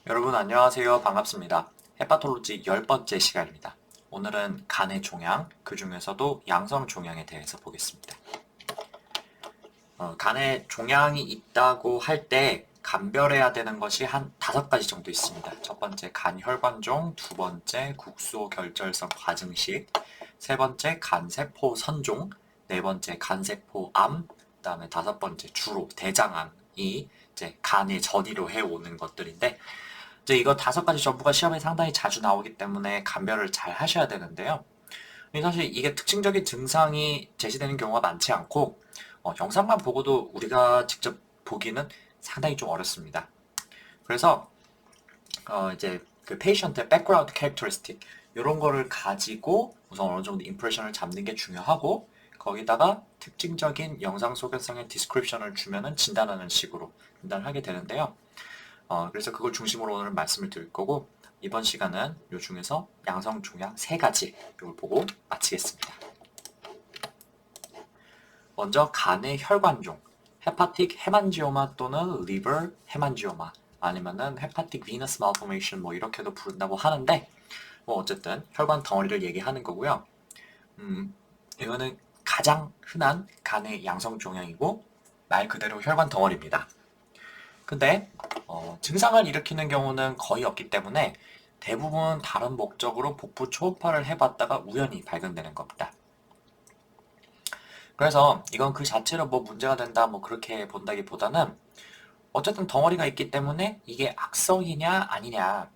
여러분 안녕하세요. 반갑습니다. 헤파톨로지 10번째 시간입니다. 오늘은 간의 종양, 그 중에서도 양성 종양에 대해서 보겠습니다. 간에 종양이 있다고 할 때 감별해야 되는 것이 한 5가지 정도 있습니다. 첫 번째 간혈관종, 두 번째 국소결절성 과증식, 세 번째 간세포 선종, 네 번째 간세포암, 그 다음에 5번째 주로 대장암이 이제 간의 전이로 해오는 것들인데 이제 이거 5가지 전부가 시험에 상당히 자주 나오기 때문에 감별을 잘 하셔야 되는데요. 사실 이게 특징적인 증상이 제시되는 경우가 많지 않고 영상만 보고도 우리가 직접 보기는 상당히 좀 어렵습니다. 그래서 이제 그 페이션트의 백그라운드 캐릭터리스틱 이런 거를 가지고 우선 어느 정도 임프레션을 잡는 게 중요하고 거기다가 특징적인 영상 소견상의 디스크립션을 주면은 진단하는 식으로 진단하게 되는데요. 그래서 그걸 중심으로 오늘 말씀을 드릴 거고 이번 시간은 요 중에서 양성 종양 3가지 이걸 보고 마치겠습니다. 먼저 간의 혈관종, 헤파틱 헤만지오마 또는 리버 헤만지오마 아니면은 헤파틱 비너스 말포메이션 뭐 이렇게도 부른다고 하는데 뭐 어쨌든 혈관 덩어리를 얘기하는 거고요. 이거는 가장 흔한 간의 양성 종양이고 말 그대로 혈관 덩어리입니다. 근데 증상을 일으키는 경우는 거의 없기 때문에 대부분 다른 목적으로 복부 초음파를 해봤다가 우연히 발견되는 겁니다. 그래서 이건 그 자체로 뭐 문제가 된다 뭐 그렇게 본다기보다는 어쨌든 덩어리가 있기 때문에 이게 악성이냐 아니냐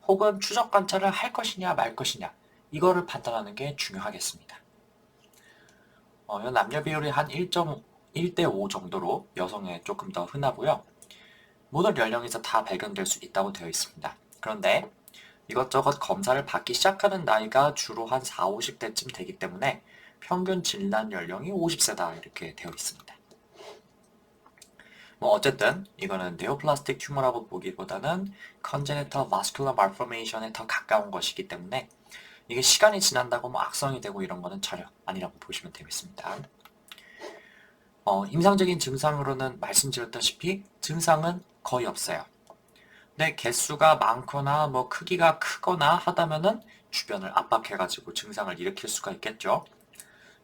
혹은 추적 관찰을 할 것이냐 말 것이냐 이거를 판단하는 게 중요하겠습니다. 이건 남녀 비율이 한 1.1대 5 정도로 여성에 조금 더 흔하고요. 모든 연령에서 다 발견될 수 있다고 되어 있습니다. 그런데 이것저것 검사를 받기 시작하는 나이가 주로 한 4, 50대쯤 되기 때문에 평균 진단 연령이 50세다 이렇게 되어 있습니다. 뭐 어쨌든 이거는 네오플라스틱 튜머라고 보기보다는 congenital vascular malformation에 더 가까운 것이기 때문에 이게 시간이 지난다고 뭐 악성이 되고 이런 거는 전혀 아니라고 보시면 되겠습니다. 임상적인 증상으로는 말씀드렸다시피 증상은 거의 없어요. 근데 개수가 많거나 뭐 크기가 크거나 하다면은 주변을 압박해가지고 증상을 일으킬 수가 있겠죠.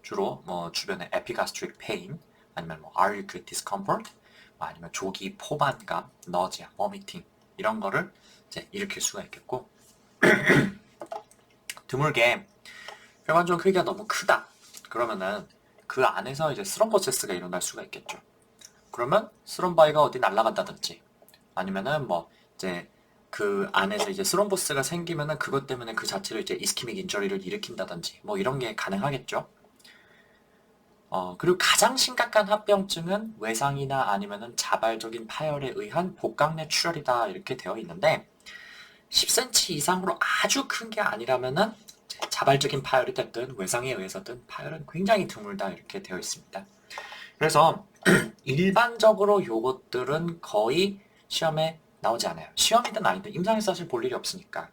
주로 뭐 주변에 epigastric pain 아니면 뭐 auricular discomfort 아니면 조기 포만감, nausea, vomiting 이런 거를 이제 일으킬 수가 있겠고 드물게 혈관종 크기가 너무 크다 그러면은 그 안에서 이제 스럼보세스가 일어날 수가 있겠죠. 그러면 스럼바이가 어디 날아간다든지 아니면은 뭐 이제 그 안에서 이제 스럼보스가 생기면은 그것 때문에 그 자체로 이제 이스키믹 인저리를 일으킨다든지 뭐 이런 게 가능하겠죠. 그리고 가장 심각한 합병증은 외상이나 아니면은 자발적인 파열에 의한 복강내 출혈이다 이렇게 되어 있는데 10cm 이상으로 아주 큰 게 아니라면은 자발적인 파열이 됐든 외상에 의해서든 파열은 굉장히 드물다 이렇게 되어 있습니다. 그래서 일반적으로 요것들은 거의 시험에 나오지 않아요. 시험이든 아니든 임상에서 사실 볼 일이 없으니까.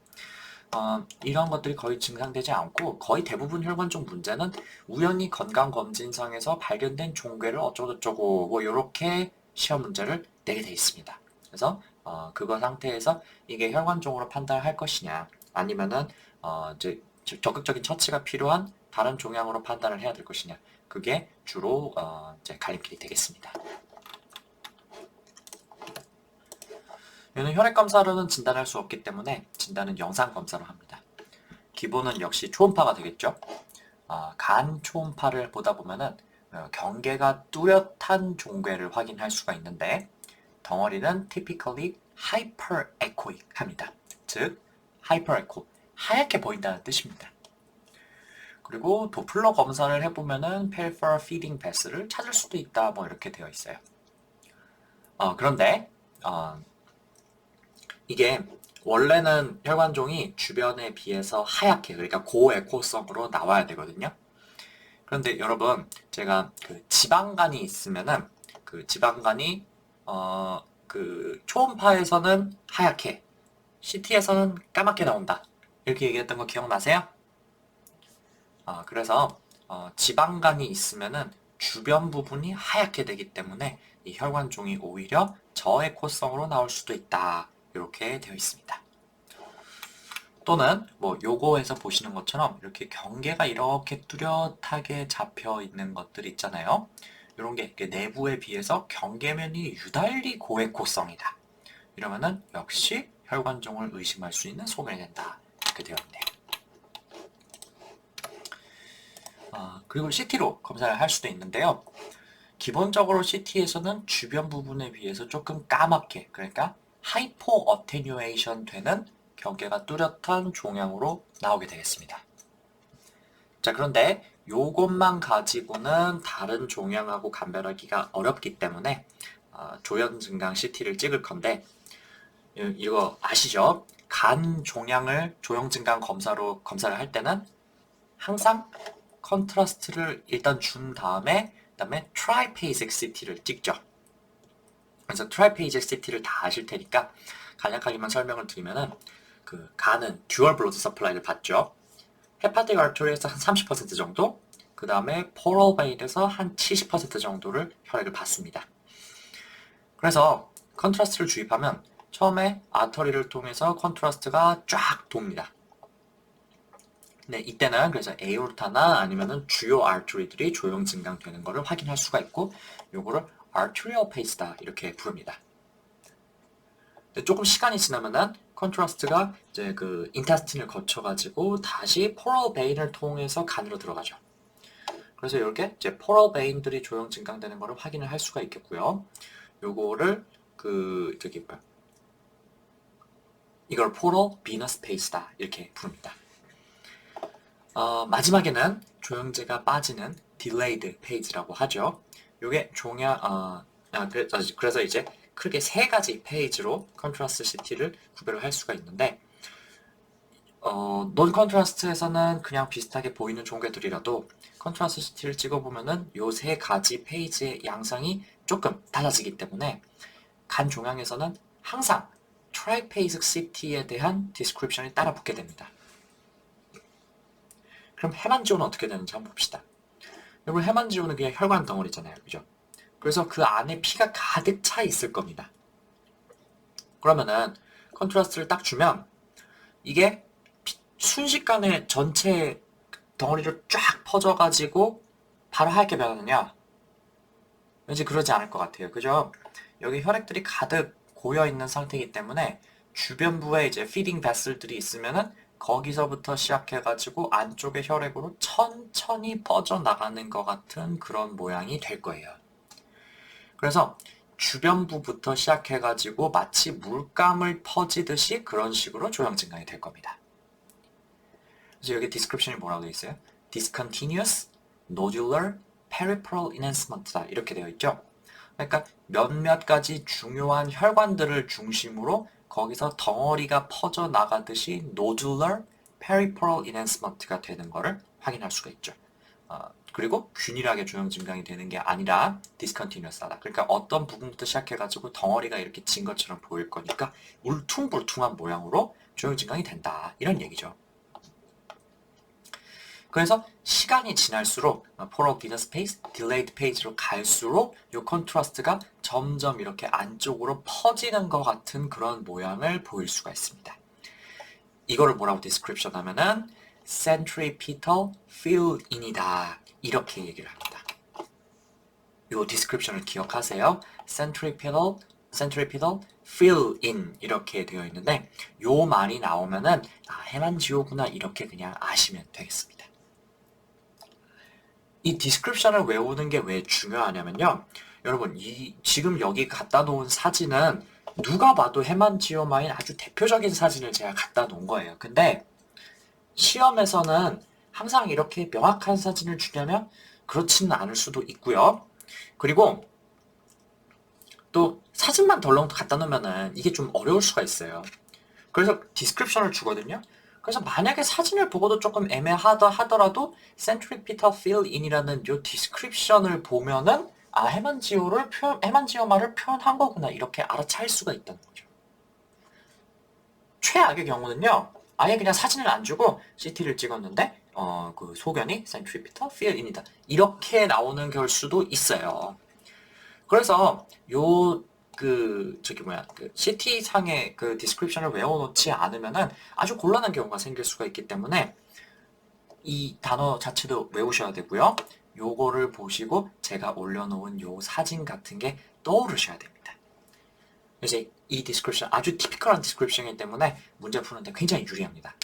이런 것들이 거의 증상되지 않고 거의 대부분 혈관종 문제는 우연히 건강검진상에서 발견된 종괴를 어쩌고저쩌고 뭐 이렇게 시험 문제를 내게 돼 있습니다. 그래서 그거 상태에서 이게 혈관종으로 판단할 것이냐 아니면은 이제 적극적인 처치가 필요한 다른 종양으로 판단을 해야 될 것이냐 그게 주로 이제 갈림길이 되겠습니다. 이는 혈액 검사로는 진단할 수 없기 때문에 진단은 영상 검사로 합니다. 기본은 역시 초음파가 되겠죠. 간 초음파를 보다 보면은 경계가 뚜렷한 종괴를 확인할 수가 있는데 덩어리는 typically hyperechoic합니다. 즉 hyperecho 하얗게 보인다는 뜻입니다. 그리고 도플러 검사를 해보면은 peripheral feeding vessels를 찾을 수도 있다 뭐 이렇게 되어 있어요. 그런데 이게 원래는 혈관종이 주변에 비해서 하얗게 그러니까 고에코성으로 나와야 되거든요. 그런데 여러분 제가 그 지방간이 있으면은 그 지방간이 그 초음파에서는 하얗게 CT에서는 까맣게 나온다 이렇게 얘기했던 거 기억나세요? 그래서 지방간이 있으면은 주변 부분이 하얗게 되기 때문에 이 혈관종이 오히려 저에코성으로 나올 수도 있다 이렇게 되어 있습니다. 또는 뭐 요거에서 보시는 것처럼 이렇게 경계가 이렇게 뚜렷하게 잡혀 있는 것들 있잖아요. 이런 게 내부에 비해서 경계면이 유달리 고에코성이다. 이러면은 역시 혈관종을 의심할 수 있는 소견이 된다. 이렇게 되어 있네요. 그리고 CT로 검사를 할 수도 있는데요. 기본적으로 CT에서는 주변 부분에 비해서 조금 까맣게, 그러니까 하이포 어테뉴에이션 되는 경계가 뚜렷한 종양으로 나오게 되겠습니다. 자, 그런데 요것만 가지고는 다른 종양하고 감별하기가 어렵기 때문에 조현 증강 CT를 찍을 건데, 이거 아시죠? 간 종양을 조형 증강 검사를 할 때는 항상 컨트라스트를 일단 준 다음에 그다음에 트라이페이직 CT를 찍죠. 그래서 트라이페이직 CT를 다 아실 테니까 간략하게만 설명을 드리면은 그 간은 듀얼 블러드 서플라이를 받죠. 헤파틱 아터리에서 한 30% 정도, 그 다음에 포럴 베인에서 한 70% 정도를 혈액을 받습니다. 그래서 컨트라스트를 주입하면 처음에 아터리를 통해서 컨트라스트가 쫙 돕니다. 네, 이때는 그래서 에오르타나 아니면은 주요 아터리들이 조형 증강되는 것을 확인할 수가 있고, 요거를 arterial pace다 이렇게 부릅니다. 조금 시간이 지나면은 컨트라스트가 이제 그 인타스틴을 거쳐가지고 다시 포럴 베인을 통해서 간으로 들어가죠. 그래서 이렇게 이제 포럴 베인들이 조형 증강되는 것을 확인을 할 수가 있겠고요. 요거를 이걸 포럴 비너스 페이스다 이렇게 부릅니다. 마지막에는 조형제가 빠지는 delayed page라고 하죠. 요게 그래서 이제 크게 세 가지 페이지로 컨트라스트 CT를 구별을 할 수가 있는데, 논 컨트라스트에서는 그냥 비슷하게 보이는 종괴들이라도 컨트라스트 CT를 찍어보면은 요 세 가지 페이지의 양상이 조금 달라지기 때문에 간 종양에서는 항상 트라이페이직 CT에 대한 디스크립션이 따라 붙게 됩니다. 그럼 헤만지오는 어떻게 되는지 한번 봅시다. 여러분, 헤만지오는 그냥 혈관 덩어리잖아요. 그죠? 그래서 그 안에 피가 가득 차 있을 겁니다. 그러면은 컨트라스트를 딱 주면 이게 순식간에 전체 덩어리로 쫙 퍼져가지고 바로 하얗게 변하느냐? 왠지 그러지 않을 것 같아요. 그죠? 여기 혈액들이 가득 고여있는 상태이기 때문에 주변부에 이제 피딩 베슬들이 있으면은 거기서부터 시작해가지고 안쪽의 혈액으로 천천히 뻗어나가는 것 같은 그런 모양이 될 거예요. 그래서 주변부부터 시작해가지고 마치 물감을 퍼지듯이 그런 식으로 조형 증강이 될 겁니다. 그래서 여기 디스크립션이 뭐라고 되어 있어요? Discontinuous, nodular, peripheral enhancement다 이렇게 되어 있죠. 그러니까 몇몇 가지 중요한 혈관들을 중심으로 거기서 덩어리가 퍼져나가듯이 nodular, peripheral enhancement가 되는 것을 확인할 수가 있죠. 그리고 균일하게 조형 증강이 되는 게 아니라 discontinuous하다. 그러니까 어떤 부분부터 시작해가지고 덩어리가 이렇게 진 것처럼 보일 거니까 울퉁불퉁한 모양으로 조형 증강이 된다. 이런 얘기죠. 그래서 시간이 지날수록 포럴 비너스 페이스, 딜레이드 페이지로 갈수록 이 컨트라스트가 점점 이렇게 안쪽으로 퍼지는 것 같은 그런 모양을 보일 수가 있습니다. 이거를 뭐라고 디스크립션 하면은 centripetal fill-in이다 이렇게 얘기를 합니다. 이 디스크립션을 기억하세요. centripetal fill-in 이렇게 되어 있는데 요 말이 나오면은 헤만지오구나 이렇게 그냥 아시면 되겠습니다. 이 디스크립션을 외우는 게 왜 중요하냐면요. 여러분, 지금 여기 갖다 놓은 사진은 누가 봐도 헤만지오마인 아주 대표적인 사진을 제가 갖다 놓은 거예요. 근데 시험에서는 항상 이렇게 명확한 사진을 주냐면 그렇지는 않을 수도 있고요. 그리고 또 사진만 덜렁 갖다 놓으면은 이게 좀 어려울 수가 있어요. 그래서 디스크립션을 주거든요. 그래서 만약에 사진을 보고도 조금 애매하다 하더라도 centripetal fill-in이라는 요 디스크립션을 보면은 헤만지오마를 표현한 거구나 이렇게 알아챌 수가 있다는 거죠. 최악의 경우는요. 아예 그냥 사진을 안 주고 CT를 찍었는데 그 소견이 centripetal fill-in이다. 이렇게 나오는 경우도 있어요. 그래서 요 그 CT 상의 그 디스크립션을 외워놓지 않으면은 아주 곤란한 경우가 생길 수가 있기 때문에 이 단어 자체도 외우셔야 되고요. 요거를 보시고 제가 올려놓은 요 사진 같은 게 떠오르셔야 됩니다. 이제 이 디스크립션 아주 티피컬한 디스크립션이기 때문에 문제 푸는데 굉장히 유리합니다.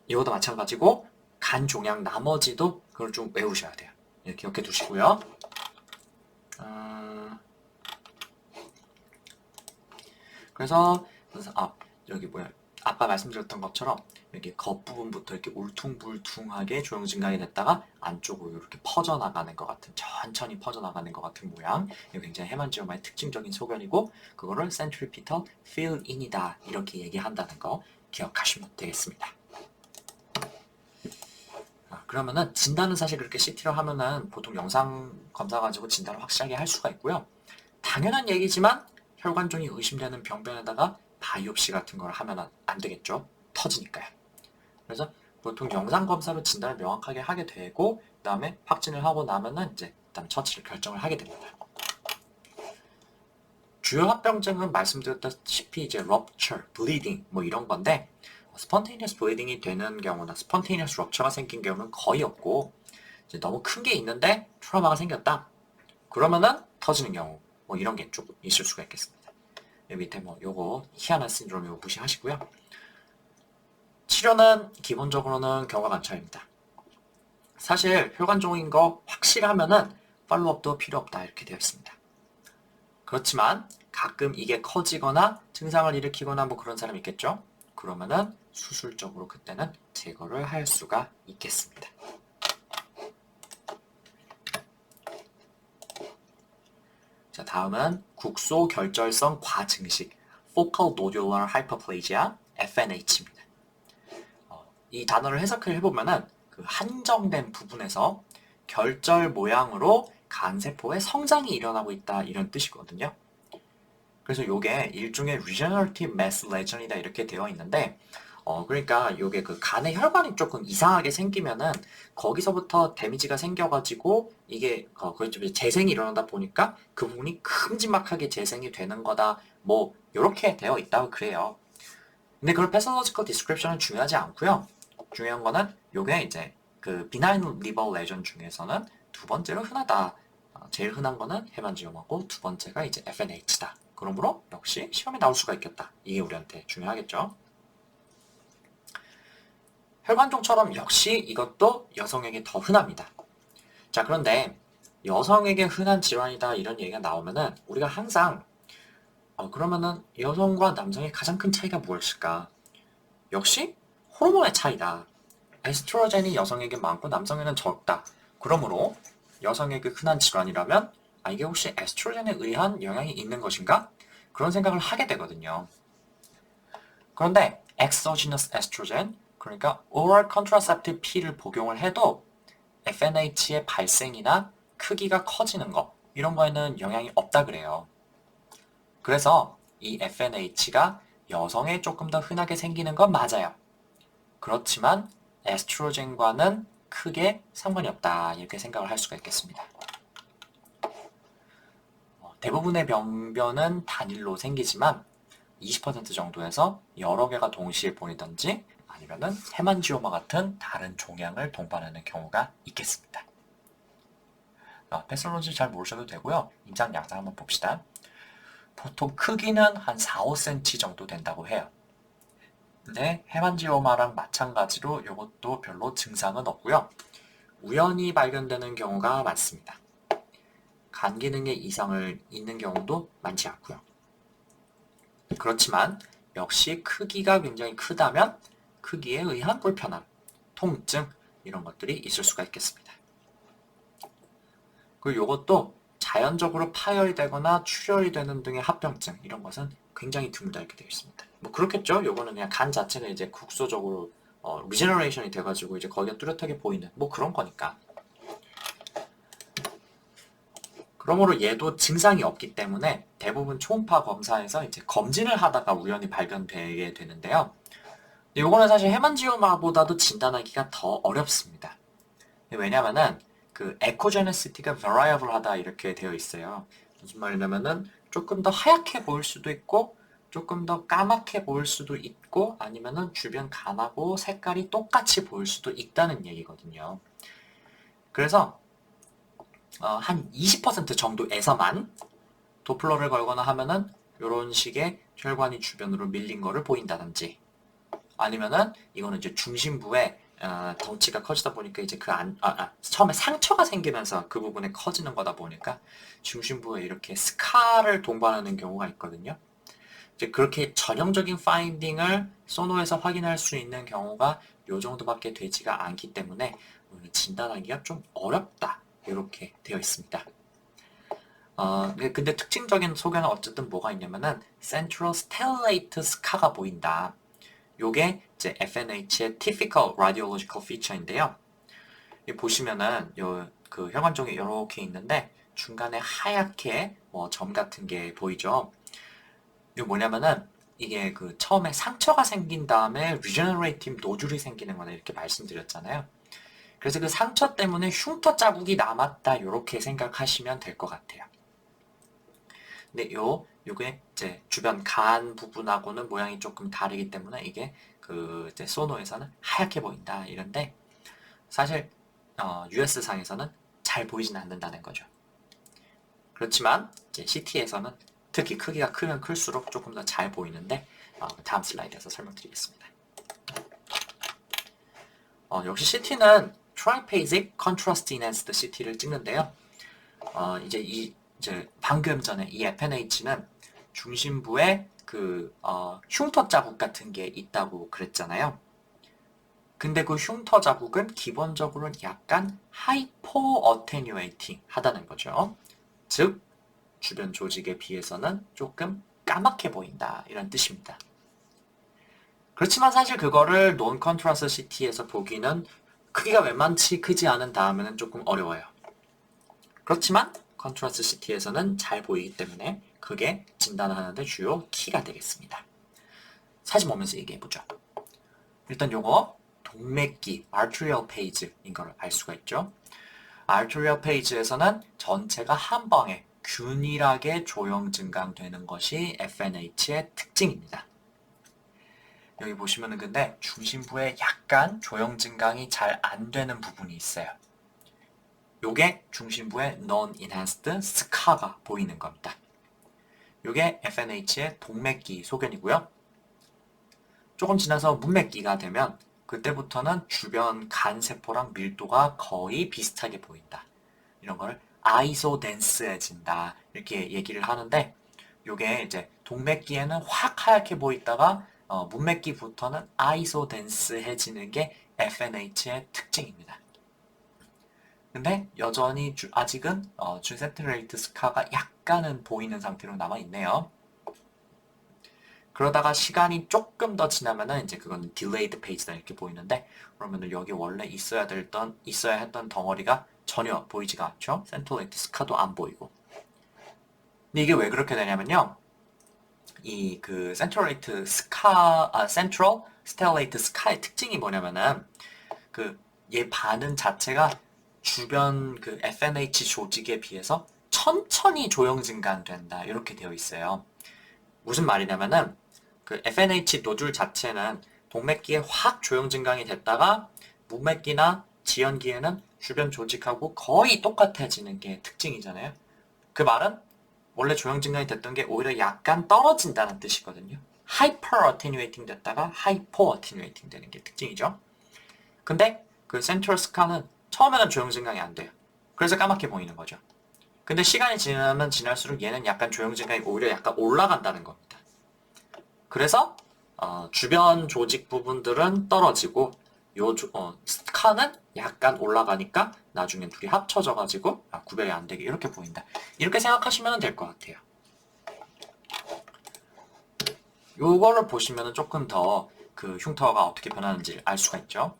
이것도 마찬가지고 간 종양 나머지도 그걸 좀 외우셔야 돼요. 이렇게 기억해 두시고요. 그래서 여기 아까 말씀드렸던 것처럼 여기 겉부분부터 이렇게 울퉁불퉁하게 조형 증강이 됐다가 안쪽으로 이렇게 퍼져나가는 것 같은, 천천히 퍼져나가는 것 같은 모양. 이게 굉장히 헤만지오마의 특징적인 소견이고, 그거를 centripetal fill-in이다 이렇게 얘기한다는 거 기억하시면 되겠습니다. 그러면은 진단은 사실 그렇게 CT로 하면은 보통 영상 검사 가지고 진단을 확실하게 할 수가 있고요. 당연한 얘기지만 혈관종이 의심되는 병변에다가 바이옵시 같은 걸 하면 안 되겠죠. 터지니까요. 그래서 보통 영상 검사로 진단을 명확하게 하게 되고, 그 다음에 확진을 하고 나면은 이제 그다음 처치를 결정을 하게 됩니다. 주요 합병증은 말씀드렸다시피 이제 rupture, bleeding 뭐 이런 건데, spontaneous bleeding이 되는 경우나 spontaneous rupture가 생긴 경우는 거의 없고, 이제 너무 큰 게 있는데 트라우마가 생겼다. 그러면은 터지는 경우 뭐 이런 게 조금 있을 수가 있겠습니다. 여기 밑에 뭐 요거 희한한 신드롬 요거 무시하시고요. 치료는 기본적으로는 경과관찰입니다. 사실 혈관종인 거 확실하면은 팔로우업도 필요 없다 이렇게 되어 있습니다. 그렇지만 가끔 이게 커지거나 증상을 일으키거나 뭐 그런 사람이 있겠죠. 그러면은 수술적으로 그때는 제거를 할 수가 있겠습니다. 자, 다음은 국소결절성 과증식 Focal Nodular Hyperplasia FNH입니다. 이 단어를 해석을 해보면은 그 한정된 부분에서 결절 모양으로 간세포의 성장이 일어나고 있다 이런 뜻이거든요. 그래서 이게 일종의 regenerative mass lesion이다 이렇게 되어 있는데, 그러니까 이게 그 간의 혈관이 조금 이상하게 생기면은 거기서부터 데미지가 생겨가지고 이게 재생이 일어나다 보니까 그 부분이 큼지막하게 재생이 되는 거다 뭐 이렇게 되어 있다고 그래요. 근데 그걸 pathological description은 중요하지 않고요. 중요한 거는 요게 이제 그 benign liver lesion 중에서는 두 번째로 흔하다. 제일 흔한 거는 헤만지오마고 두 번째가 이제 FNH다. 그러므로 역시 시험에 나올 수가 있겠다. 이게 우리한테 중요하겠죠. 혈관종처럼 역시 이것도 여성에게 더 흔합니다. 자, 그런데 여성에게 흔한 질환이다 이런 얘기가 나오면은 우리가 항상 그러면은 여성과 남성의 가장 큰 차이가 무엇일까? 역시 호르몬의 차이다. 에스트로겐이 여성에게 많고 남성에게는 적다. 그러므로 여성에게 흔한 질환이라면 이게 혹시 에스트로겐에 의한 영향이 있는 것인가? 그런 생각을 하게 되거든요. 그런데 exogenous estrogen, 그러니까 oral contraceptive P를 복용을 해도 FNH의 발생이나 크기가 커지는 거 이런 거에는 영향이 없다 그래요. 그래서 이 FNH가 여성에 조금 더 흔하게 생기는 건 맞아요. 그렇지만 에스트로겐과는 크게 상관이 없다 이렇게 생각을 할 수가 있겠습니다. 대부분의 병변은 단일로 생기지만 20% 정도에서 여러 개가 동시에 보이든지 아니면은 헤만지오마 같은 다른 종양을 동반하는 경우가 있겠습니다. 패솔로지 잘 모르셔도 되고요. 임상 양상 한번 봅시다. 보통 크기는 한 4, 5cm 정도 된다고 해요. 근데 헤만지오마랑 마찬가지로 이것도 별로 증상은 없고요. 우연히 발견되는 경우가 많습니다. 간 기능에 이상을 있는 경우도 많지 않고요. 그렇지만 역시 크기가 굉장히 크다면 크기에 의한 불편함, 통증 이런 것들이 있을 수가 있겠습니다. 그리고 이것도 자연적으로 파열이 되거나 출혈이 되는 등의 합병증 이런 것은 굉장히 드물다 이렇게 되어 있습니다. 뭐 그렇겠죠. 요거는 그냥 간 자체가 이제 국소적으로 리제너레이션이 돼가지고 이제 거기가 뚜렷하게 보이는 뭐 그런 거니까. 그러므로 얘도 증상이 없기 때문에 대부분 초음파 검사에서 이제 검진을 하다가 우연히 발견되게 되는데요. 요거는 사실 헤만지오마보다도 진단하기가 더 어렵습니다. 왜냐면은 그 에코제네시티가 variable하다 이렇게 되어 있어요. 무슨 말이냐면은 조금 더 하얗게 보일 수도 있고 조금 더 까맣게 보일 수도 있고 아니면은 주변 간하고 색깔이 똑같이 보일 수도 있다는 얘기거든요. 그래서 한 20% 정도에서만 도플러를 걸거나 하면은 이런 식의 혈관이 주변으로 밀린 거를 보인다든지 아니면은 이거는 이제 중심부에 덩치가 커지다 보니까 이제 처음에 상처가 생기면서 그 부분에 커지는 거다 보니까 중심부에 이렇게 스카를 동반하는 경우가 있거든요. 이제 그렇게 전형적인 파인딩을 소노에서 확인할 수 있는 경우가 요 정도밖에 되지가 않기 때문에 진단하기가 좀 어렵다. 이렇게 되어 있습니다. 근데 특징적인 소견은 어쨌든 뭐가 있냐면은 Central Stellate Scar가 보인다. 요게 이제 FNH의 Typical Radiological Feature인데요. 여기 보시면은 그 혈관종이 이렇게 있는데 중간에 하얗게 점 같은 게 보이죠. 이게 뭐냐면은 이게 그 처음에 상처가 생긴 다음에 Regenerative 노듈이 생기는 거다 이렇게 말씀드렸잖아요. 그래서 그 상처 때문에 흉터 자국이 남았다 이렇게 생각하시면 될 것 같아요. 근데 요게 이제 주변 간 부분하고는 모양이 조금 다르기 때문에 이게 그 이제 소노에서는 하얗게 보인다 이런데 사실 US 상에서는 잘 보이진 않는다는 거죠. 그렇지만 이제 CT에서는 특히 크기가 크면 클수록 조금 더 잘 보이는데 다음 슬라이드에서 설명드리겠습니다. 역시 CT는 Triphasic Contrast Enhanced CT를 찍는데요. 이제 방금 전에 이 FNH는 중심부에 그 흉터 자국 같은 게 있다고 그랬잖아요. 근데 그 흉터 자국은 기본적으로 약간 하이포 어테뉴에이팅 하다는 거죠. 즉 주변 조직에 비해서는 조금 까맣게 보인다 이런 뜻입니다. 그렇지만 사실 그거를 논 컨트라스트 CT에서 보기는 크기가 웬만치 크지 않은 다음에는 조금 어려워요. 그렇지만 컨트라스트 CT에서는 잘 보이기 때문에 그게 진단하는 데 주요 키가 되겠습니다. 사진 보면서 얘기해보죠. 일단 요거 동맥기 arterial page인 걸 알 수가 있죠. arterial page에서는 전체가 한 방에 균일하게 조형 증강되는 것이 FNH의 특징입니다. 여기 보시면은 근데 중심부에 약간 조형 증강이 잘 안 되는 부분이 있어요. 요게 중심부에 non-enhanced scar가 보이는 겁니다. 요게 FNH의 동맥기 소견이고요. 조금 지나서 문맥기가 되면 그때부터는 주변 간세포랑 밀도가 거의 비슷하게 보인다. 이런 걸 아이소덴스해진다 이렇게 얘기를 하는데 요게 이제 동맥기에는 확 하얗게 보이다가 문맥기부터는 아이소덴스해지는 게 FNH의 특징입니다. 근데 여전히 아직은 센트레이트 스카가 약간은 보이는 상태로 남아있네요. 그러다가 시간이 조금 더 지나면은 이제 그건 딜레이드 페이지다 이렇게 보이는데 그러면은 여기 원래 있어야 했던 덩어리가 전혀 보이지가 않죠. 센트레이트 스카도 안 보이고. 근데 이게 왜 그렇게 되냐면요. 이 그 센트럴 스텔레이트 스카의 특징이 뭐냐면은 그 얘 반응 자체가 주변 그 FNH 조직에 비해서 천천히 조형 증가된다 이렇게 되어 있어요. 무슨 말이냐면은 그 FNH 노즐 자체는 동맥기에 확 조형 증강이 됐다가 문맥기나 지연기에는 주변 조직하고 거의 똑같아지는 게 특징이잖아요. 그 말은 원래 조형 증강이 됐던 게 오히려 약간 떨어진다는 뜻이거든요. 하이퍼 어테뉴에이팅 됐다가 하이포 어테뉴에이팅 되는 게 특징이죠. 근데 그 센트럴 스카는 처음에는 조형 증강이 안 돼요. 그래서 까맣게 보이는 거죠. 근데 시간이 지나면 지날수록 얘는 약간 조형 증강이 오히려 약간 올라간다는 겁니다. 그래서 주변 조직 부분들은 떨어지고 스카는 약간 올라가니까 나중엔 둘이 합쳐져가지고 구별이 안 되게 이렇게 보인다. 이렇게 생각하시면 될 것 같아요. 요거를 보시면 조금 더 그 흉터가 어떻게 변하는지 알 수가 있죠.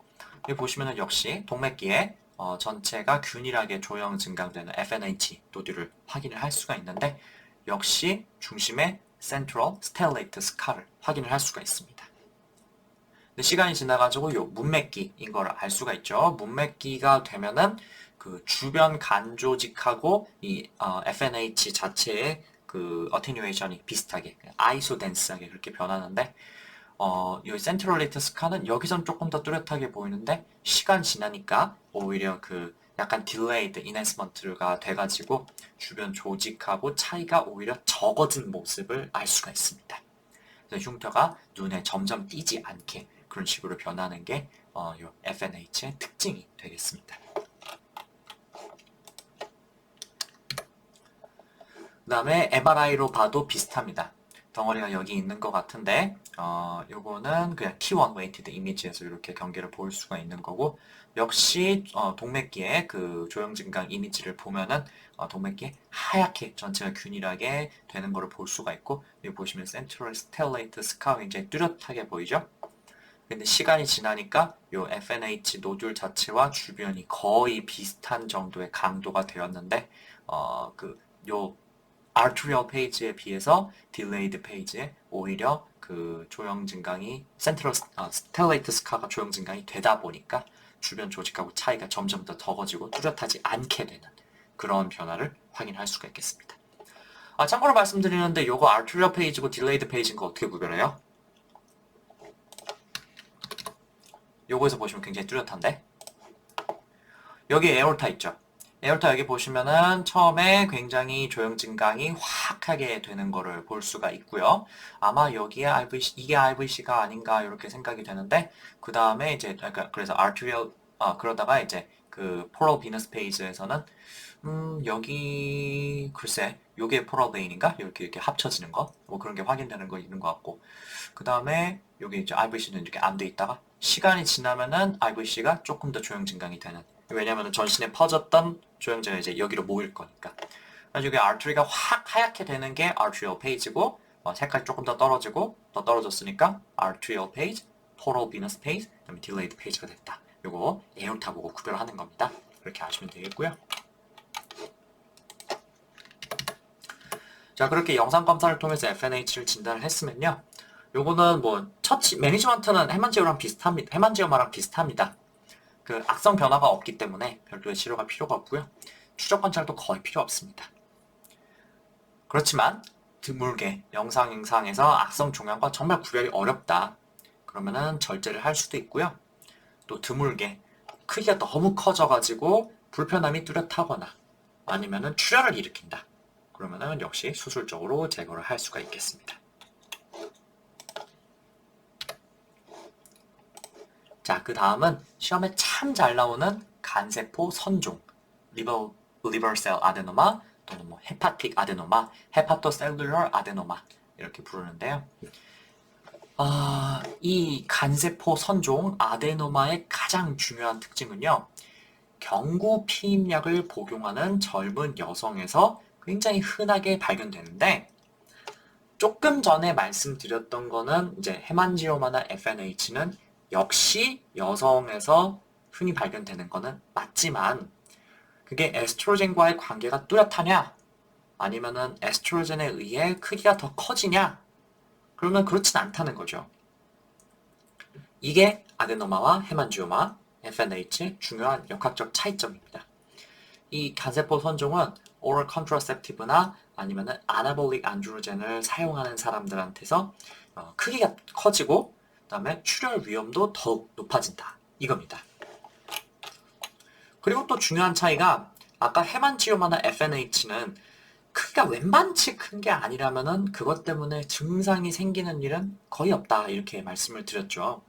여기 보시면 역시 동맥기에 전체가 균일하게 조형 증강되는 FNH 노듈을 확인을 할 수가 있는데 역시 중심에 Central Stellate Scar를 확인을 할 수가 있습니다. 근데 시간이 지나가지고 요 문맥기인 걸 알 수가 있죠. 문맥기가 되면은 그 주변 간 조직하고 이 FNH 자체의 그 그 어테뉴에이션이 비슷하게 아이소덴스하게 그렇게 변하는데 이 센트럴레이트 스카는 여기선 조금 더 뚜렷하게 보이는데 시간 지나니까 오히려 그 약간 딜레이드 인핸스먼트가 돼가지고 주변 조직하고 차이가 오히려 적어진 모습을 알 수가 있습니다. 그래서 흉터가 눈에 점점 띄지 않게 그런 식으로 변하는 게 이 FNH의 특징이 되겠습니다. 그 다음에 MRI로 봐도 비슷합니다. 덩어리가 여기 있는 것 같은데 요거는 그냥 T1 웨이티드 이미지에서 이렇게 경계를 볼 수가 있는 거고 역시 동맥기의 그 조형증강 이미지를 보면은 동맥기에 하얗게 전체가 균일하게 되는 거를 볼 수가 있고 여기 보시면 센트럴 스텔레이트 스카 굉장히 뚜렷하게 보이죠? 근데 시간이 지나니까 요 FNH 노듈 자체와 주변이 거의 비슷한 정도의 강도가 되었는데 요 arterial 페이지에 비해서 delayed 페이지에 오히려 그 조형 증강이 센트럴 스텔레이트 스카가 조형 증강이 되다 보니까 주변 조직하고 차이가 점점 더 적어지고 뚜렷하지 않게 되는 그런 변화를 확인할 수가 있겠습니다. 참고로 말씀드리는데 요거 arterial 페이지고 delayed 페이지인 거 어떻게 구별해요? 요거에서 보시면 굉장히 뚜렷한데 여기 에올타 있죠? 에올타 여기 보시면은 처음에 굉장히 조형 증강이 확하게 되는 거를 볼 수가 있고요. 아마 여기에 이게 RVC가 아닌가 이렇게 생각이 되는데 그 다음에 이제 그래서 arterial 그러다가 이제 그 포럴 비너스 페이지에서는 여기 글쎄 요게 포럴 베인인가 이렇게 합쳐지는 거 뭐 그런 게 확인되는 거 있는 것 같고 그 다음에 여기 이제 RVC는 이렇게 안 돼 있다가 시간이 지나면은 RVC가 조금 더 조형 증강이 되는 왜냐면은 전신에 퍼졌던 조형제가 이제 여기로 모일 거니까. 그래서 여기 artery가 확 하얗게 되는 게 arterial page고 색깔이 조금 더 떨어지고 더 떨어졌으니까 arterial page, total venous page, 그다음에 delayed page가 됐다. 요거 에올타 보고 구별하는 겁니다. 그렇게 아시면 되겠고요. 자, 그렇게 영상 검사를 통해서 FNH를 진단을 했으면요. 요거는 뭐 매니지먼트는 헤만지오마랑 비슷합니다. 그 악성 변화가 없기 때문에 별도의 치료가 필요가 없고요. 추적 관찰도 거의 필요 없습니다. 그렇지만 드물게 영상상에서 악성 종양과 정말 구별이 어렵다. 그러면은 절제를 할 수도 있고요. 또 드물게 크기가 너무 커져가지고 불편함이 뚜렷하거나 아니면은 출혈을 일으킨다. 그러면은 역시 수술적으로 제거를 할 수가 있겠습니다. 자, 그 다음은 시험에 참 잘 나오는 간세포 선종, 리버셀 아데노마 또는 뭐 헤파틱 아데노마, 헤파토셀룰러 아데노마 이렇게 부르는데요. 이 간세포 선종 아데노마의 가장 중요한 특징은요. 경구 피임약을 복용하는 젊은 여성에서 굉장히 흔하게 발견되는데 조금 전에 말씀드렸던 거는 이제 헤만지오마나 FNH는 역시 여성에서 흔히 발견되는 거는 맞지만 그게 에스트로겐과의 관계가 뚜렷하냐 아니면은 에스트로겐에 의해 크기가 더 커지냐 그러면 그렇진 않다는 거죠. 이게 아데노마와 헤만지오마, FNH의 중요한 역학적 차이점입니다. 이 간세포 선종은 오럴 컨트라셉티브나 아니면은 아나볼릭 안드로젠을 사용하는 사람들한테서 크기가 커지고 그다음에 출혈 위험도 더욱 높아진다. 이겁니다. 그리고 또 중요한 차이가 아까 헤만지오마나 FNH는 크기가 웬만치 큰 게 아니라면은 그것 때문에 증상이 생기는 일은 거의 없다. 이렇게 말씀을 드렸죠.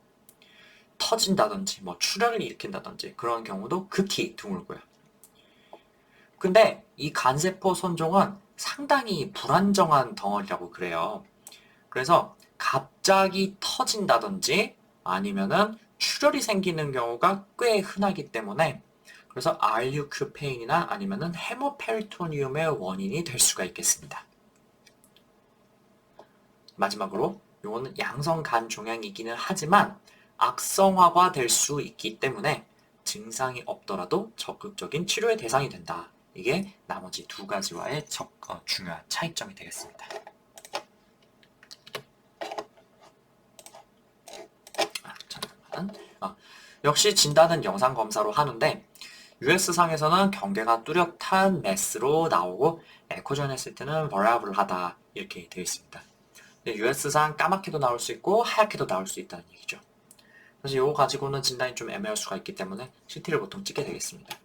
터진다든지 뭐 출혈을 일으킨다든지 그런 경우도 극히 드물고요. 근데 이 간세포 선종은 상당히 불안정한 덩어리라고 그래요. 그래서 갑자기 터진다든지 아니면은 출혈이 생기는 경우가 꽤 흔하기 때문에 그래서 RU큐페인이나 아니면은 헤모페리토니움의 원인이 될 수가 있겠습니다. 마지막으로 이거는 양성 간 종양이기는 하지만 악성화가 될 수 있기 때문에 증상이 없더라도 적극적인 치료의 대상이 된다. 이게 나머지 두 가지와의 중요한 차이점이 되겠습니다. 잠깐만. 역시 진단은 영상 검사로 하는데 US상에서는 경계가 뚜렷한 매스로 나오고 에코전 했을 때는 variable하다 이렇게 되어 있습니다. US상 까맣게도 나올 수 있고 하얗게도 나올 수 있다는 얘기죠. 그래서 이거 가지고는 진단이 좀 애매할 수가 있기 때문에 CT를 보통 찍게 되겠습니다.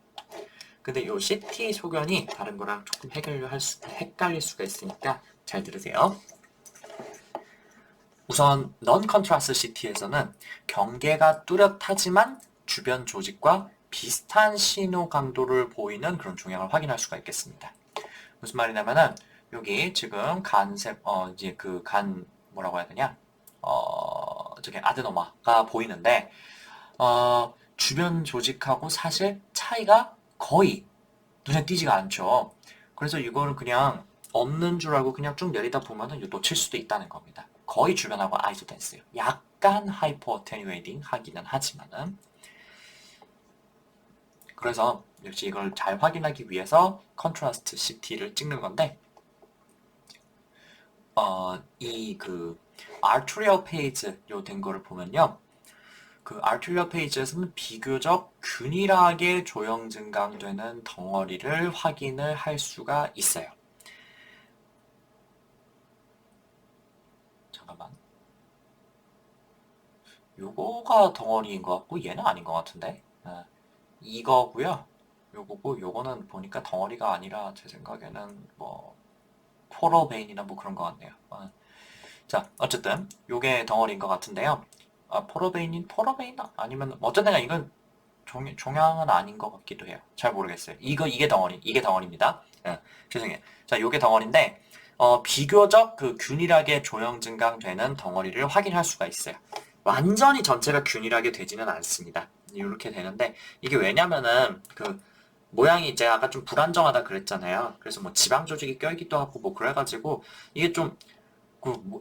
근데 이 CT 소견이 다른 거랑 조금 헷갈릴 수가 있으니까 잘 들으세요. 우선 non-contrast CT에서는 경계가 뚜렷하지만 주변 조직과 비슷한 신호 강도를 보이는 그런 종양을 확인할 수가 있겠습니다. 무슨 말이냐면은 여기 지금 이제 그 뭐라고 해야 되냐? 저기 아데노마가 보이는데 주변 조직하고 사실 차이가 거의 눈에 띄지가 않죠. 그래서 이거를 그냥 없는 줄 알고 그냥 쭉 내리다 보면은 놓칠 수도 있다는 겁니다. 거의 주변하고 아이소덴스예요. 약간 하이퍼 어테뉴에이팅 하기는 하지만은 그래서 역시 이걸 잘 확인하기 위해서 컨트라스트 CT를 찍는 건데 이 그 아트리얼 페이지 요 된 거를 보면요. 그 아트리얼 페이지에서는 비교적 균일하게 조형 증강되는 덩어리를 확인을 할 수가 있어요. 잠깐만. 요거가 덩어리인 것 같고 얘는 아닌 것 같은데. 이거고요. 요거고 요거는 보니까 덩어리가 아니라 제 생각에는 뭐 포로베인이나 뭐 그런 것 같네요. 자, 어쨌든 요게 덩어리인 것 같은데요. 포로베인 아니면 어쨌든 이건 종양은 아닌 것 같기도 해요. 잘 모르겠어요. 이게 덩어리입니다. 죄송해요. 자, 요게 덩어리인데 비교적 그 균일하게 조형 증강되는 덩어리를 확인할 수가 있어요. 완전히 전체가 균일하게 되지는 않습니다. 이렇게 되는데 이게 왜냐면은 그 모양이 제가 아까 좀 불안정하다 그랬잖아요. 그래서 뭐 지방 조직이 껴있기도 하고 뭐 그래가지고 이게 좀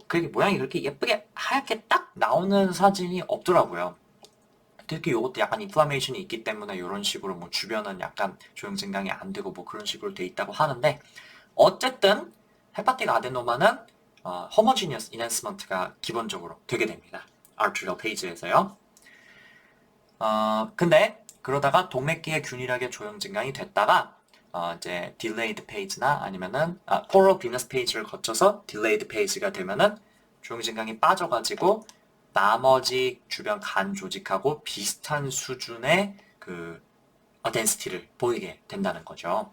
그게 모양이 그렇게 예쁘게 하얗게 딱 나오는 사진이 없더라고요. 특히 이것도 약간 인플라메이션이 있기 때문에 이런 식으로 뭐 주변은 약간 조형 증강이 안 되고 뭐 그런 식으로 돼 있다고 하는데 어쨌든 헤파틱 아데노마는 homogeneous enhancement가 기본적으로 되게 됩니다. arterial page에서요. 근데 그러다가 동맥기에 균일하게 조형 증강이 됐다가 이제 delayed page나 아니면은 poral venous page를 거쳐서 delayed page가 되면은 조형 증강이 빠져가지고 나머지 주변 간 조직하고 비슷한 수준의 그 density를 보이게 된다는 거죠.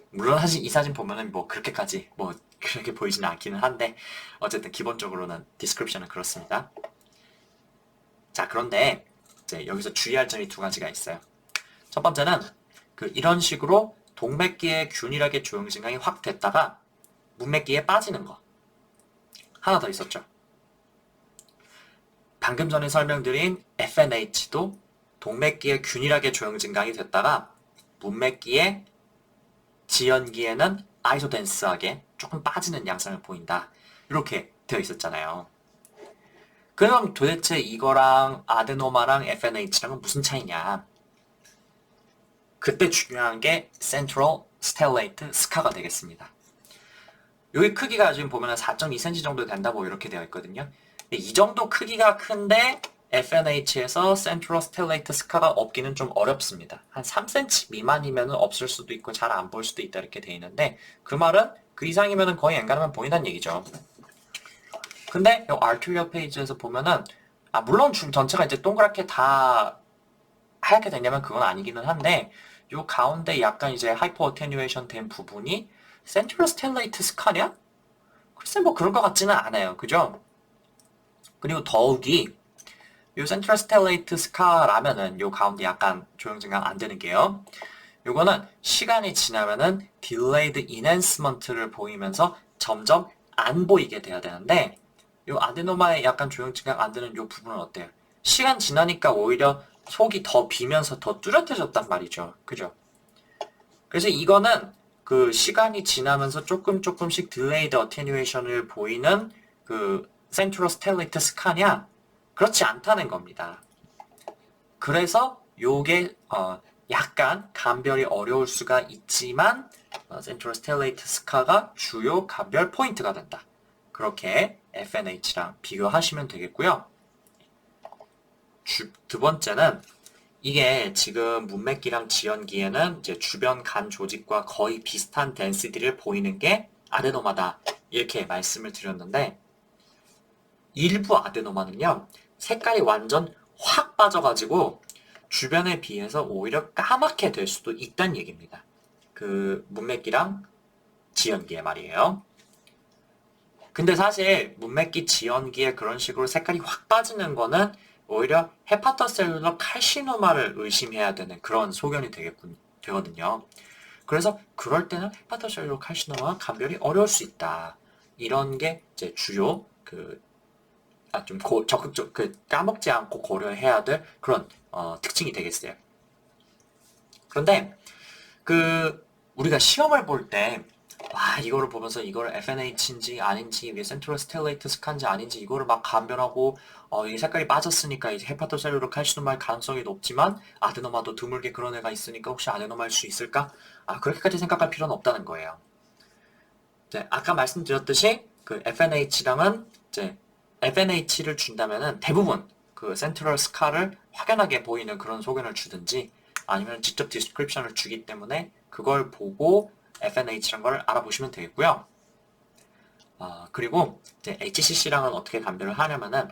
물론 사실 이 사진 보면은 뭐 그렇게까지 뭐 그렇게 보이지는 않기는 한데 어쨌든 기본적으로는 디스크립션은 그렇습니다. 자, 그런데 이제 여기서 주의할 점이 두 가지가 있어요. 첫 번째는 이런 식으로 동맥기에 균일하게 조형 증강이 확 됐다가 문맥기에 빠지는 거. 하나 더 있었죠. 방금 전에 설명드린 FNH도 동맥기에 균일하게 조형 증강이 됐다가 문맥기에 지연기에는 아이소덴스하게 조금 빠지는 양상을 보인다. 이렇게 되어 있었잖아요. 그럼 도대체 이거랑 아데노마랑 FNH랑은 무슨 차이냐? 그때 중요한 게 Central Stellate Scar가 되겠습니다. 여기 크기가 지금 보면 4.2cm 정도 된다고 이렇게 되어 있거든요. 이 정도 크기가 큰데 FNH에서 Central Stellate Scar가 없기는 좀 어렵습니다. 한 3cm 미만이면 없을 수도 있고 잘 안 보일 수도 있다 이렇게 되어 있는데 그 말은 그 이상이면 거의 엔간하면 보인다는 얘기죠. 근데 이 arterial page에서 보면은 물론 줄 전체가 이제 동그랗게 다 하얗게 되냐면 그건 아니기는 한데 요 가운데 약간 이제 하이퍼 어테뉴에이션 된 부분이 센트럴 스텔레이트 스카냐? 글쎄 뭐 그럴 것 같지는 않아요. 그죠? 그리고 더욱이 요 센트럴 스텔레이트 스카라면은 요 가운데 약간 조형 증강 안 되는 게요. 요거는 시간이 지나면은 delayed enhancement를 보이면서 점점 안 보이게 돼야 되는데 요 아데노마에 약간 조형 증강 안 되는 요 부분은 어때요? 시간 지나니까 오히려 속이 더 비면서 더 뚜렷해졌단 말이죠. 그죠? 그래서 이거는 그 시간이 지나면서 조금씩 딜레이드 어테뉴에이션을 보이는 그 센트럴 스텔레이트 스카냐? 그렇지 않다는 겁니다. 그래서 요게 약간 감별이 어려울 수가 있지만 센트럴 스텔레이트 스카가 주요 감별 포인트가 된다. 그렇게 FNH랑 비교하시면 되겠고요. 두 번째는 이게 지금 문맥기랑 지연기에는 이제 주변 간 조직과 거의 비슷한 덴시티를 보이는 게 아데노마다 이렇게 말씀을 드렸는데 일부 아데노마는요 색깔이 완전 확 빠져가지고 주변에 비해서 오히려 까맣게 될 수도 있다는 얘기입니다. 그 문맥기랑 지연기에 말이에요. 근데 사실 문맥기 지연기에 그런 식으로 색깔이 확 빠지는 거는 오히려 헤파토셀룰러 칼시노마를 의심해야 되는 그런 소견이 되거든요. 그래서 그럴 때는 헤파토셀룰러 칼시노마가 감별이 어려울 수 있다. 이런 게 이제 주요 좀 적극적 까먹지 않고 고려해야 될 그런 특징이 되겠어요. 그런데 우리가 시험을 볼 때 와 이거를 보면서 이거를 FNH인지 아닌지 이게 센트럴 스텔레이트 스카인지 아닌지 이거를 막 감별하고 이게 색깔이 빠졌으니까 이제 헤파토셀룰러 칼시노마일 가능성이 높지만 아데노마도 드물게 그런 애가 있으니까 혹시 아데노마일 수 있을까? 그렇게까지 생각할 필요는 없다는 거예요. 이제 아까 말씀드렸듯이 그 FNH랑은 이제 FNH를 준다면은 대부분 그 센트럴 스카를 확연하게 보이는 그런 소견을 주든지 아니면 직접 디스크립션을 주기 때문에 그걸 보고 FNH라는 걸 알아보시면 되겠고요. 그리고 이제 HCC랑은 어떻게 감별을 하냐면은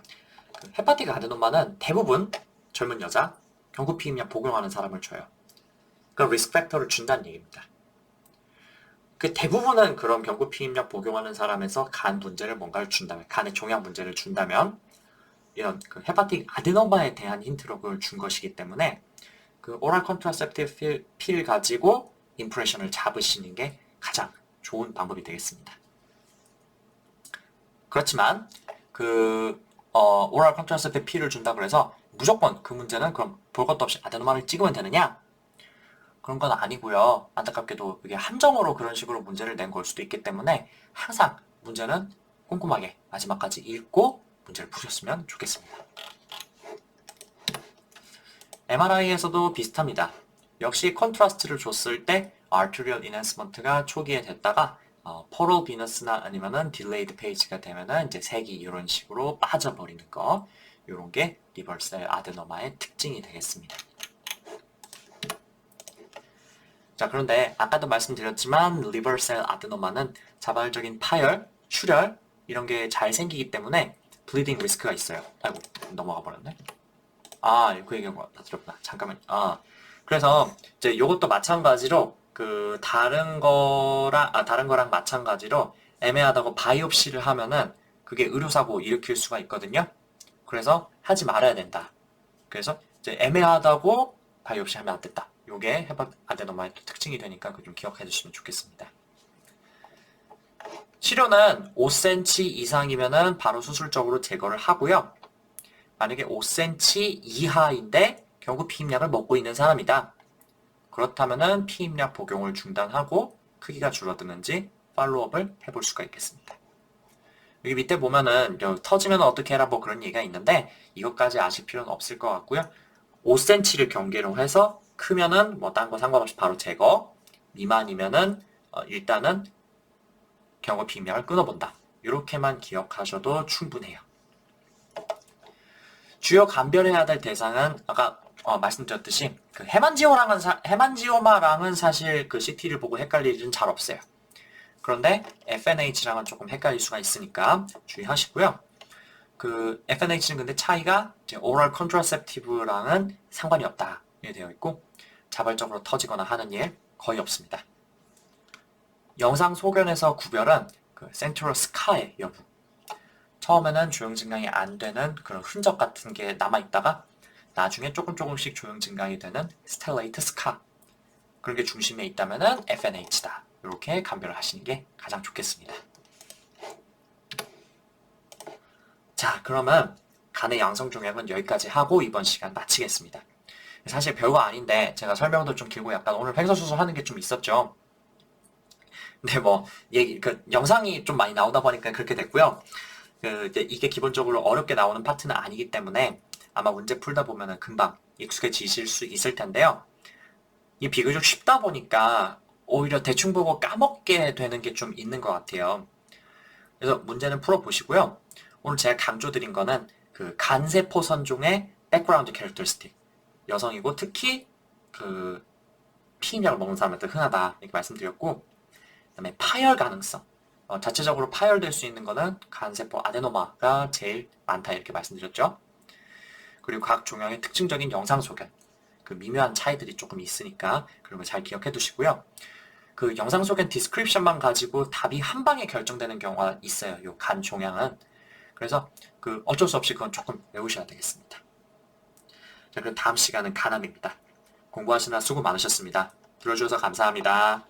그 헤파틱 아데노마는 대부분 젊은 여자 경구 피임약 복용하는 사람을 줘요. 그러니까 리스크 팩터를 준다는 얘기입니다. 그 대부분은 그런 경구 피임약 복용하는 사람에서 간 문제를 뭔가를 준다면, 간의 종양 문제를 준다면 이런 그 헤파틱 아데노마에 대한 힌트로 그걸 준 것이기 때문에 그 오랄 컨트라셉티브 필 가지고 임프레션을 잡으시는 게 가장 좋은 방법이 되겠습니다. 그렇지만 오랄 컨트라셉티브 필을 준다 그래서 무조건 그 문제는 그럼 볼 것도 없이 아데노마를 찍으면 되느냐? 그런 건 아니고요. 안타깝게도 이게 함정으로 그런 식으로 문제를 낸 걸 수도 있기 때문에 항상 문제는 꼼꼼하게 마지막까지 읽고 문제를 푸셨으면 좋겠습니다. MRI에서도 비슷합니다. 역시 컨트라스트를 줬을 때 arterial enhancement가 초기에 됐다가 portal venus나 아니면은 delayed page가 되면은 이제 색이 이런 식으로 빠져버리는 거, 이런 게 리버셀 아데노마의 특징이 되겠습니다. 자, 그런데 아까도 말씀드렸지만 리버셀 아데노마는 자발적인 파열, 출혈 이런 게 잘 생기기 때문에 블리딩 리스크가 있어요. 아이고 넘어가 버렸네. 그 얘기한 거 다 들었구나. 잠깐만. 그래서 이제 요것도 마찬가지로 다른 거랑 마찬가지로 애매하다고 바이옵시를 하면은 그게 의료사고 일으킬 수가 있거든요. 그래서 하지 말아야 된다. 그래서 이제 애매하다고 바이옵시 하면 안 됐다. 요게 헤파 아데노마의 또 특징이 되니까 그 좀 기억해 주시면 좋겠습니다. 치료는 5cm 이상이면은 바로 수술적으로 제거를 하고요. 만약에 5cm 이하인데 경구 피임약을 먹고 있는 사람이다. 그렇다면은 피임약 복용을 중단하고 크기가 줄어드는지 팔로우업을 해볼 수가 있겠습니다. 여기 밑에 보면은 터지면 어떻게 해라 뭐 그런 얘기가 있는데 이것까지 아실 필요는 없을 것 같고요. 5cm를 경계로 해서 크면은 뭐 딴 거 상관없이 바로 제거, 미만이면은 일단은 경구 피임약을 끊어본다. 이렇게만 기억하셔도 충분해요. 주요 감별해야 될 대상은 아까 말씀드렸듯이 그 헤만지오마랑은 사실 그 CT를 보고 헷갈릴 일은 잘 없어요. 그런데 FNH랑은 조금 헷갈릴 수가 있으니까 주의하시고요. 그 FNH는 근데 차이가 이제 오럴 컨트라셉티브랑은 상관이 없다 되어 있고 자발적으로 터지거나 하는 일 거의 없습니다. 영상 소견에서 구별은 그 센트럴 스카의 여부. 처음에는 조형 증강이 안 되는 그런 흔적 같은 게 남아있다가 나중에 조금씩 조형 증강이 되는 스텔레이트 스카 그런 게 중심에 있다면은 FNH다. 이렇게 감별을 하시는 게 가장 좋겠습니다. 자, 그러면 간의 양성 종양은 여기까지 하고 이번 시간 마치겠습니다. 사실 별거 아닌데 제가 설명도 좀 길고 약간 오늘 횡설수설 하는 게 좀 있었죠. 근데 뭐 영상이 좀 많이 나오다 보니까 그렇게 됐고요. 이게 기본적으로 어렵게 나오는 파트는 아니기 때문에 아마 문제 풀다 보면은 금방 익숙해지실 수 있을 텐데요. 이게 비교적 쉽다 보니까 오히려 대충 보고 까먹게 되는 게 좀 있는 것 같아요. 그래서 문제는 풀어보시고요. 오늘 제가 강조드린 거는 그 간세포 선종의 백그라운드 캐릭터리스틱 여성이고 특히 그 피임약을 먹는 사람한테 흔하다 이렇게 말씀드렸고, 그다음에 파열 가능성. 자체적으로 파열될 수 있는 거는 간세포 아데노마가 제일 많다 이렇게 말씀드렸죠. 그리고 각 종양의 특징적인 영상 소견, 그 미묘한 차이들이 조금 있으니까 그런 거 잘 기억해 두시고요. 그 영상 소견 디스크립션만 가지고 답이 한 방에 결정되는 경우가 있어요. 요 간 종양은. 그래서 그 어쩔 수 없이 그건 조금 외우셔야 되겠습니다. 자, 그럼 다음 시간은 간암입니다. 공부하시느라 수고 많으셨습니다. 들어주셔서 감사합니다.